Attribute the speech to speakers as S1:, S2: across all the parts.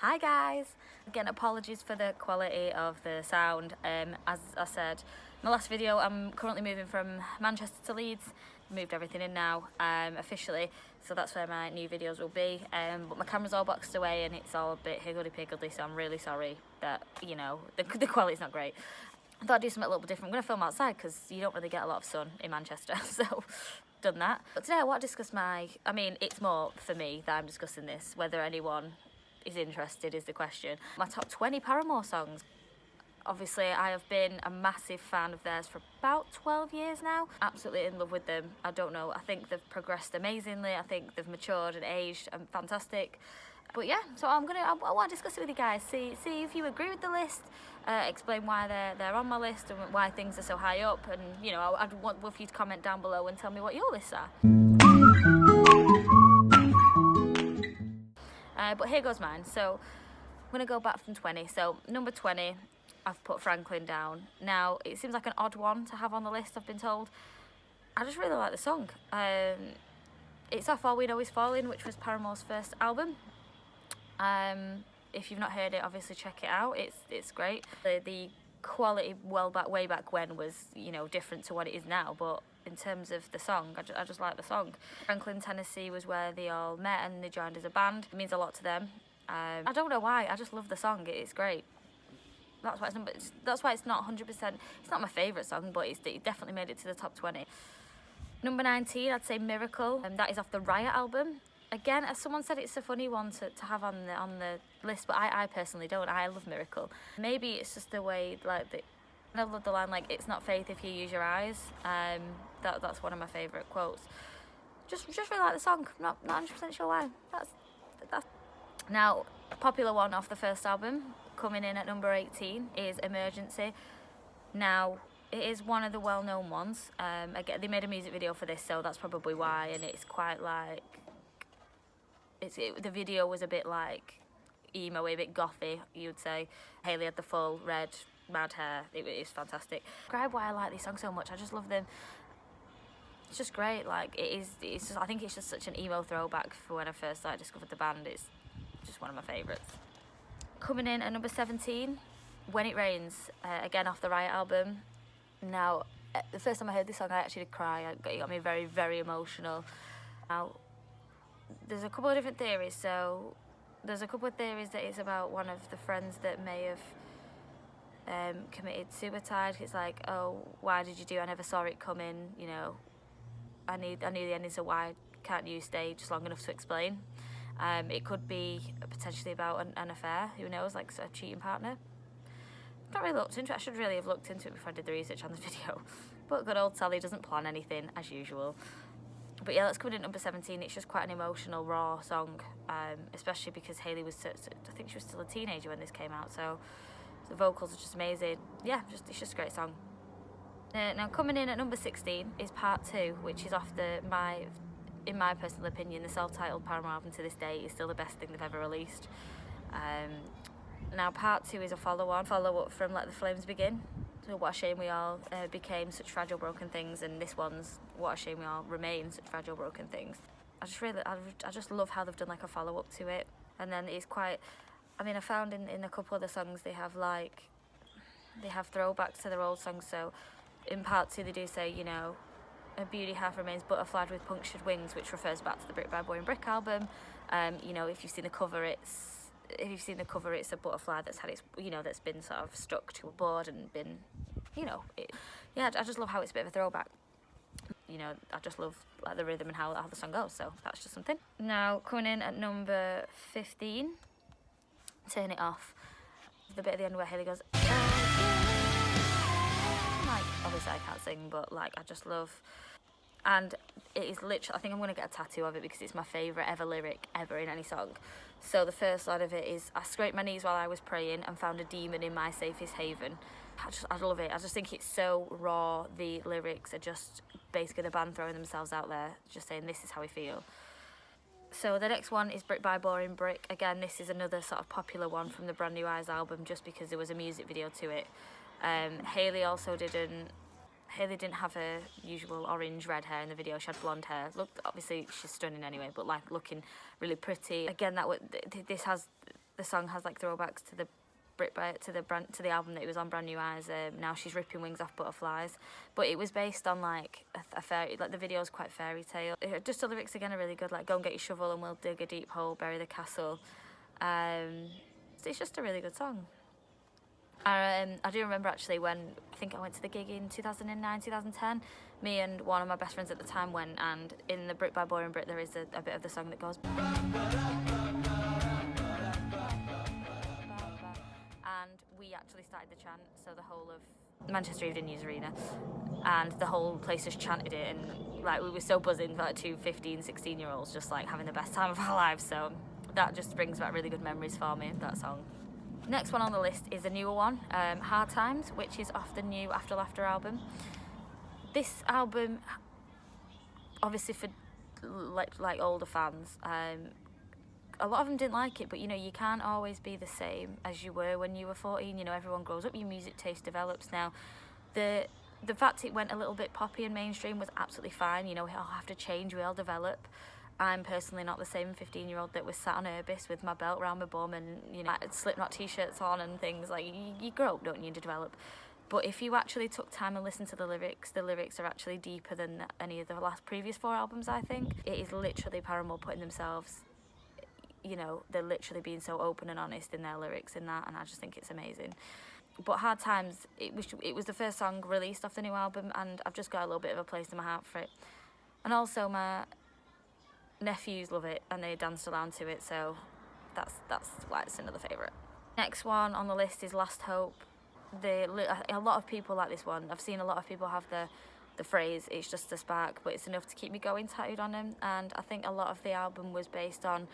S1: Hi guys! Again, apologies for the quality of the sound. As I said in the last video, I'm currently moving from Manchester to Leeds. Moved everything in now officially, so that's where my new videos will be. But my camera's all boxed away and it's all a bit higgledy-piggledy, so I'm really sorry that, you know, the quality's not great. I thought I'd do something a little bit different. I'm going to film outside because you don't really get a lot of sun in Manchester, so done that. But today I want to discuss it's more for me that I'm discussing this, whether anyone is interested is the question. My top 20 Paramore songs. Obviously, I have been a massive fan of theirs for about 12 years now. Absolutely in love with them. I don't know, I think they've progressed amazingly. I think they've matured and aged and fantastic. But yeah, so I want to discuss it with you guys. See if you agree with the list. Explain why they're on my list and why things are so high up. And you know, I'd want for you to comment down below and tell me what your lists are. But here goes mine. So I'm going to go back from 20. So number 20, I've put Franklin down. Now, it seems like an odd one to have on the list, I've been told. I just really like the song. It's off All We Know Is Falling, which was Paramore's first album. If you've not heard it, obviously check it out. It's great. The quality way back when was, you know, different to what it is now, but in terms of the song, I just like the song. Franklin, Tennessee was where they all met and they joined as a band. It means a lot to them. I don't know why, I just love the song. It's great. That's why it's not 100%, it's not my favourite song, but it definitely made it to the top 20. Number 19, I'd say Miracle, and that is off the Riot album. Again, as someone said, it's a funny one to have on the list, but I personally don't. I love Miracle. Maybe it's just the way, like, I love the line, like, it's not faith if you use your eyes. That's one of my favourite quotes. Just really like the song. Not 100% sure why. That's now, a popular one off the first album, coming in at number 18, is Emergency. Now, it is one of the well-known ones. Again, they made a music video for this, so that's probably why, and it's quite like... the video was a bit like emo-y, a bit gothy, you would say. Hayley had the full red, mad hair. It was fantastic. Describe why I like these songs so much. I just love them. It's just great. Like, it's just, I think it's just such an emo throwback for when I first discovered the band. It's just one of my favourites. Coming in at number 17, When It Rains, again off the Riot album. Now, the first time I heard this song, I actually did cry. It got me very, very emotional. Now, there's a couple of different theories. So there's a couple of theories that it's about one of the friends that may have committed suicide. It's like, oh, why did you do it? I never saw it coming. You know, I knew the ending, so why can't you stay just long enough to explain? It could be potentially about an affair. Who knows? Like a cheating partner. Not really looked into it. I should really have looked into it before I did the research on the video. But good old Sally doesn't plan anything as usual. But yeah, let's come in at number 17. It's just quite an emotional, raw song, especially because Hayley was, I think she was still a teenager when this came out, so the vocals are just amazing. Yeah, it's just a great song. Now coming in at number 16 is Part 2, which is off in my personal opinion, the self-titled Paramore album to this day is still the best thing they've ever released. Now Part 2 is a follow-up from Let the Flames Begin. So What a Shame We All Became Such Fragile Broken Things, and this one's What a Shame We All Remain Such Fragile Broken Things. I just love how they've done like a follow-up to it. And then it's quite, I found in a couple of the songs they have throwbacks to their old songs. So in Part 2 they do say, you know, a beauty half remains butterflied with punctured wings, which refers back to the Brick by Boy and Brick album. You know, if you've seen the cover, it's a butterfly that's had its, you know, that's been sort of stuck to a board and been, you know, yeah, I just love how it's a bit of a throwback. You know, I just love like the rhythm and how the song goes, so that's just something. Now, coming in at number 15, Turn It Off. The bit at the end where Hayley goes, oh, yeah. Like, obviously I can't sing, but like, I just love, and it is literally, I think I'm going to get a tattoo of it because it's my favourite ever lyric ever in any song. So the first line of it is, I scraped my knees while I was praying and found a demon in my safest haven. I love it. I just think it's so raw. The lyrics are just basically the band throwing themselves out there, just saying this is how we feel. So the next one is Brick by Boring Brick. Again, this is another sort of popular one from the Brand New Eyes album just because there was a music video to it. Hayley didn't have her usual orange red hair in the video. She had blonde hair. Looked, obviously she's stunning anyway, but like looking really pretty. Again, this has the song has like throwbacks to the to the album that it was on, Brand New Eyes. Now she's ripping wings off butterflies, but it was based on like a fairy, like the video's quite fairy tale. Just the lyrics again are really good, like go and get your shovel and we'll dig a deep hole, bury the castle. It's just a really good song. I do remember actually when I think I went to the gig in 2009, 2010. Me and one of my best friends at the time went, and in the Brit by Boring Brit there is a bit of the song that goes. And we actually started the chant, so the whole of Manchester Evening News Arena, and the whole place just chanted it, and like we were so buzzing, like two 15, 16-year-olds just like having the best time of our lives. So that just brings back really good memories for me, that song. Next one on the list is a newer one, Hard Times, which is off the new After Laughter album. This album, obviously for like older fans, a lot of them didn't like it, but you know, you can't always be the same as you were when you were 14. You know, everyone grows up, your music taste develops. Now, the fact it went a little bit poppy and mainstream was absolutely fine. You know, we all have to change, we all develop. I'm personally not the same 15-year-old that was sat on Urbis with my belt round my bum and, you know, Slipknot t-shirts on and things. Like, you grow up, don't you, to develop. But if you actually took time and listened to the lyrics are actually deeper than any of the previous 4 albums, I think. It is literally Paramore putting themselves, you know, they're literally being so open and honest in their lyrics in that, and I just think it's amazing. But Hard Times, it was the first song released off the new album, and I've just got a little bit of a place in my heart for it. And also my nephews love it and they danced around to it, so that's why it's another favourite. Next one on the list is Last Hope. A lot of people like this one. I've seen a lot of people have the phrase "it's just a spark, but it's enough to keep me going" tattooed on them, and I think a lot of the album was based on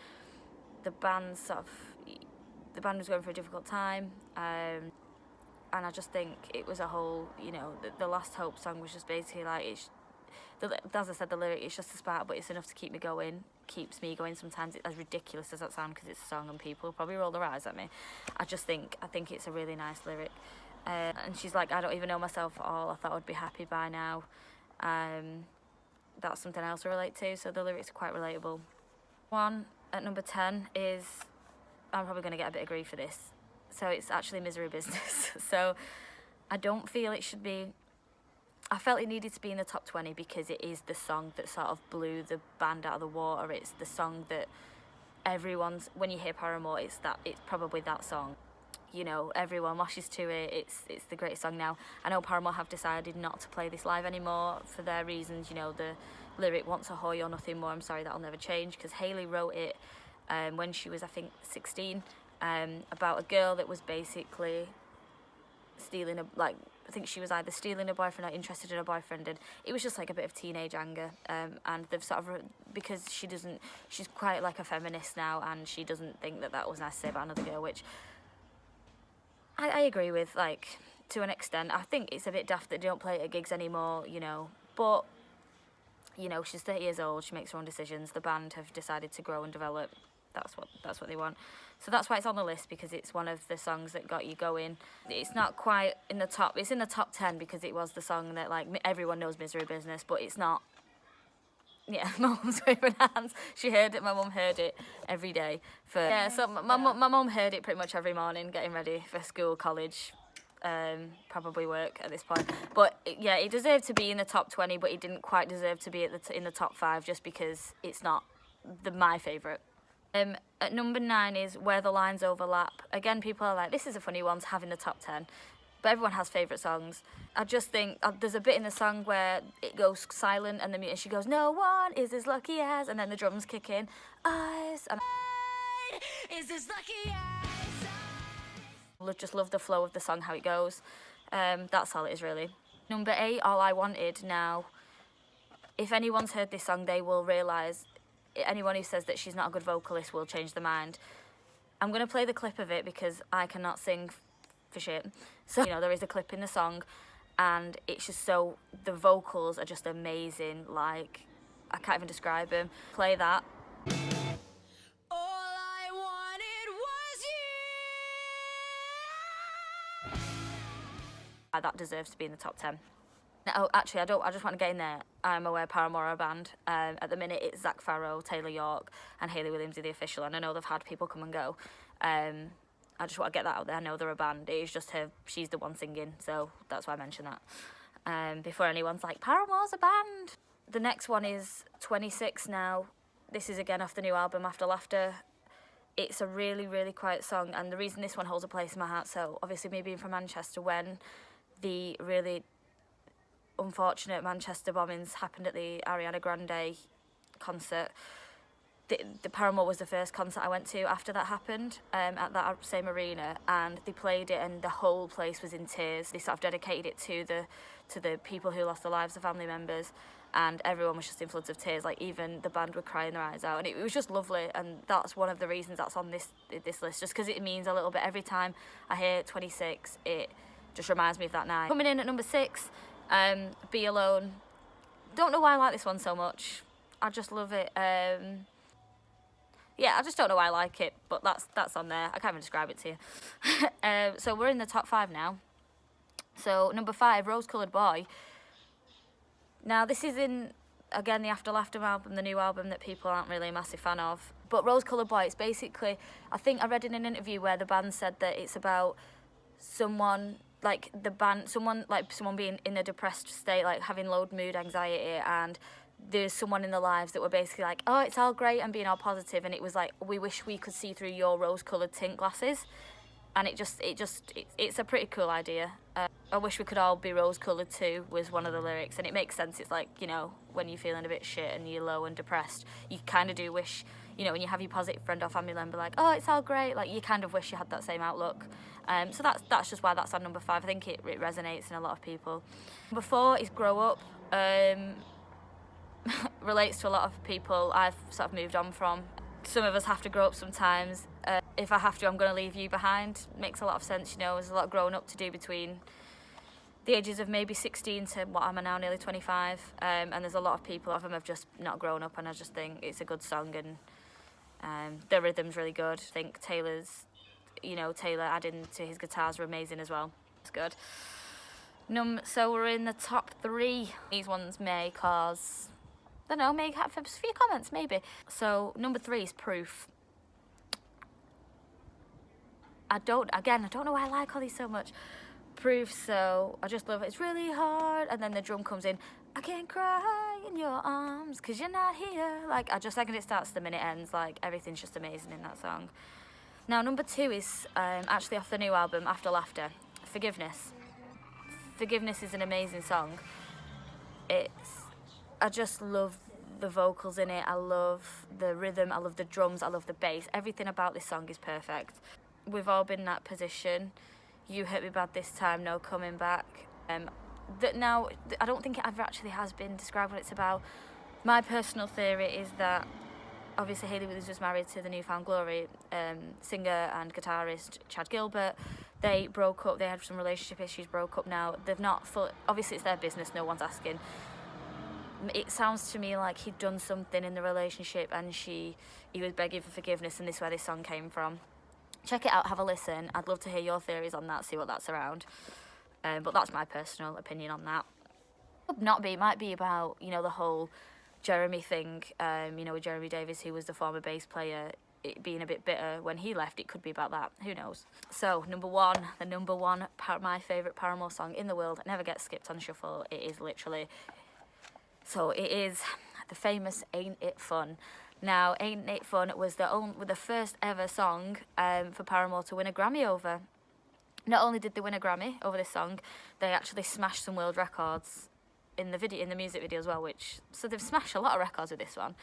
S1: the band was going through a difficult time, and I just think it was a whole, you know, the Last Hope song was just basically like, as I said, the lyric, it's just a spark, but it's enough to keep me going, keeps me going. Sometimes it's as ridiculous as that sounds because it's a song and people probably roll their eyes at me. I think it's a really nice lyric. And she's like, I don't even know myself at all, I thought I'd be happy by now. That's something else to relate to, so the lyrics are quite relatable. One at number 10 is, I'm probably going to get a bit of grief for this, so it's actually Misery Business. So I don't feel it should be, I felt it needed to be in the top 20 because it is the song that sort of blew the band out of the water. It's the song that when you hear Paramore, it's probably that song. You know, everyone washes to it. It's the greatest song now. I know Paramore have decided not to play this live anymore for their reasons. You know, the lyric "Once a Hoy or Nothing More." I'm sorry, that'll never change, because Hayley wrote it when she was, I think, 16, about a girl that was basically stealing I think she was either stealing a boyfriend or interested in a boyfriend, and it was just like a bit of teenage anger, and they've sort of, because she's quite like a feminist now, and she doesn't think that was nice to say about another girl, which I agree with, like, to an extent. I think it's a bit daft that they don't play it at gigs anymore, you know, but, you know, she's 30 years old, she makes her own decisions, the band have decided to grow and develop, that's what they want. So that's why it's on the list, because it's one of the songs that got you going. It's not quite in the top, it's in the top 10 because it was the song that, like, everyone knows Misery Business, but it's not. Yeah, my mum's waving hands. She heard it, my mum heard it every day. So my mum heard it pretty much every morning, getting ready for school, college, probably work at this point. But yeah, it deserved to be in the top 20, but it didn't quite deserve to be in the top 5 just because it's not my favourite. At number 9 is Where the Lines Overlap. Again, people are like, this is a funny one to have in the top 10. But everyone has favourite songs. I just think there's a bit in the song where it goes silent and she goes, "No one is as lucky as," and then the drums kick in. Eyes. And is as lucky as. I just love the flow of the song, how it goes. That's all it is, really. Number 8, All I Wanted. Now, if anyone's heard this song, they will realise, anyone who says that she's not a good vocalist will change their mind. I'm going to play the clip of it because I cannot sing for shit. So, you know, there is a clip in the song and it's just so, the vocals are just amazing, like, I can't even describe them. Play that. All I wanted was you. That deserves to be in the top 10. Oh, actually, I just want to get in there. I'm aware Paramore are a band. At the minute, it's Zach Farrow, Taylor York, and Hayley Williams are the official. And I know they've had people come and go. I just want to get that out there. I know they're a band. It's just her. She's the one singing, so that's why I mentioned that. Before anyone's like, Paramore's a band. The next one is 26 now. This is again off the new album, After Laughter. It's a really, really quiet song, and the reason this one holds a place in my heart, so obviously me being from Manchester, when the really unfortunate Manchester bombings happened at the Ariana Grande concert, the Paramore was the first concert I went to after that happened, at that same arena, and they played it and the whole place was in tears. They sort of dedicated it to the people who lost their lives, the family members, and everyone was just in floods of tears. Like, even the band were crying their eyes out, and it was just lovely. And that's one of the reasons that's on this list, just because it means a little bit. Every time I hear 26, it just reminds me of that night. Coming in at number 6, Be Alone. Don't know why I like this one so much. I just love it. Yeah, I just don't know why I like it, but that's on there. I can't even describe it to you. So we're in the top 5 now. So number 5, Rose Coloured Boy. Now this is in, again, the After Laughter album, the new album that people aren't really a massive fan of. But Rose Coloured Boy, it's basically, I think I read in an interview where the band said that it's about someone, like someone being in a depressed state, like having low mood anxiety, and there's someone in their lives that were basically like, oh, it's all great and being all positive, and it was like, we wish we could see through your rose-coloured tint glasses. And it's a pretty cool idea. I wish we could all be rose-coloured too was one of the lyrics, and it makes sense. It's like, you know, when you're feeling a bit shit and you're low and depressed, you kind of do wish, you know, when you have your positive friend or family member like, oh, it's all great, like, you kind of wish you had that same outlook. So that's just why that's on number 5. I think it resonates in a lot of people. Number 4 is Grow Up. Relates to a lot of people I've sort of moved on from. Some of us have to grow up sometimes. If I have to, I'm going to leave you behind. Makes a lot of sense, you know. There's a lot of growing up to do between the ages of maybe 16 to what I'm now, nearly 25. And there's a lot of people, of them have just not grown up, and I just think it's a good song, and the rhythm's really good. I think Taylor adding to his guitars are amazing as well. It's good. So we're in the top 3. These ones may cause, I don't know, may have a few comments, maybe. So number 3 is Proof. I don't know why I like all these so much. Proof, so I just love it. It's really hard, and then the drum comes in. I can't cry in your arms because you're not here. Like, I just, second it starts, the minute ends, like, everything's just amazing in that song. Now, number 2 is actually off the new album, After Laughter, Forgiveness. Forgiveness is an amazing song. I just love the vocals in it. I love the rhythm. I love the drums. I love the bass. Everything about this song is perfect. We've all been in that position. You hurt me bad this time, no coming back. Now, I don't think it ever actually has been described what it's about. My personal theory is that obviously Hayley Williams was married to the New Found Glory singer and guitarist Chad Gilbert. They broke up. They had some relationship issues, broke up now. They've not obviously it's their business, no one's asking. It sounds to me like he'd done something in the relationship and he was begging for forgiveness, and this is where this song came from. Check it out, have a listen. I'd love to hear your theories on that, see what that's around. But that's my personal opinion on that. It might be about, you know, the whole Jeremy thing, you know, with Jeremy Davis, who was the former bass player, it being a bit bitter when he left. It could be about that, who knows. So, number 1, my favourite Paramore song in the world, never gets skipped on shuffle. It is literally, so it is the famous Aint It Fun. Now, Aint It Fun was the first ever song for Paramore to win a Grammy over. Not only did they win a Grammy over this song, they actually smashed some world records in the music video as well, so they've smashed a lot of records with this one.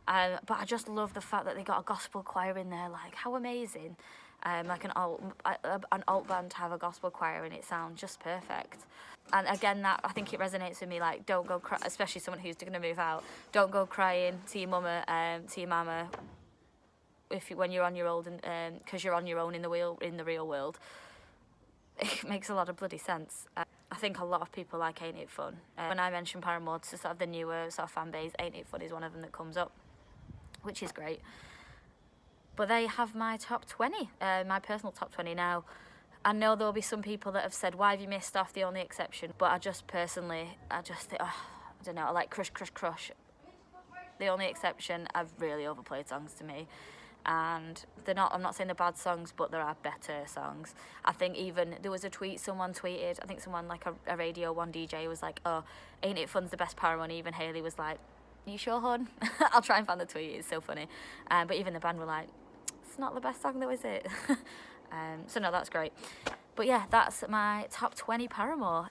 S1: But I just love the fact that they got a gospel choir in there. Like, how amazing. Like an alt band to have a gospel choir, and it sounds just perfect. And again, that, I think it resonates with me. Like, don't go cry, especially someone who's going to move out. Don't go crying to your mama, when you're on your own, and because you're on your own in the real world. It makes a lot of bloody sense. I think a lot of people like Aint It Fun. When I mention Paramore to sort of the newer sort of fan base, Aint It Fun is one of them that comes up, which is great. But they have my top 20, my personal top 20 now. I know there'll be some people that have said, why have you missed off The Only Exception? But I just personally, I just think, I don't know, I like Crush, Crush, Crush. The Only Exception are really overplayed songs to me. And they're not, I'm not saying they're bad songs, but there are better songs. I think even, there was a tweet someone tweeted, I think someone like a Radio 1 DJ was like, oh, Ain't It Fun's the best Paramore, and even Hayley was like, you sure, hon? I'll try and find the tweet, it's so funny. But even the band were like, it's not the best song though, is it? So no, that's great. But yeah, that's my top 20 Paramore.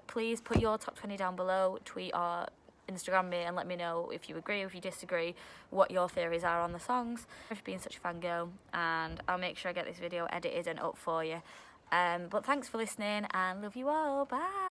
S1: Please put your top 20 down below, tweet or Instagram me and let me know if you agree or if you disagree, what your theories are on the songs. Thanks for being such a fangirl, and I'll make sure I get this video edited and up for you. But thanks for listening and love you all. Bye.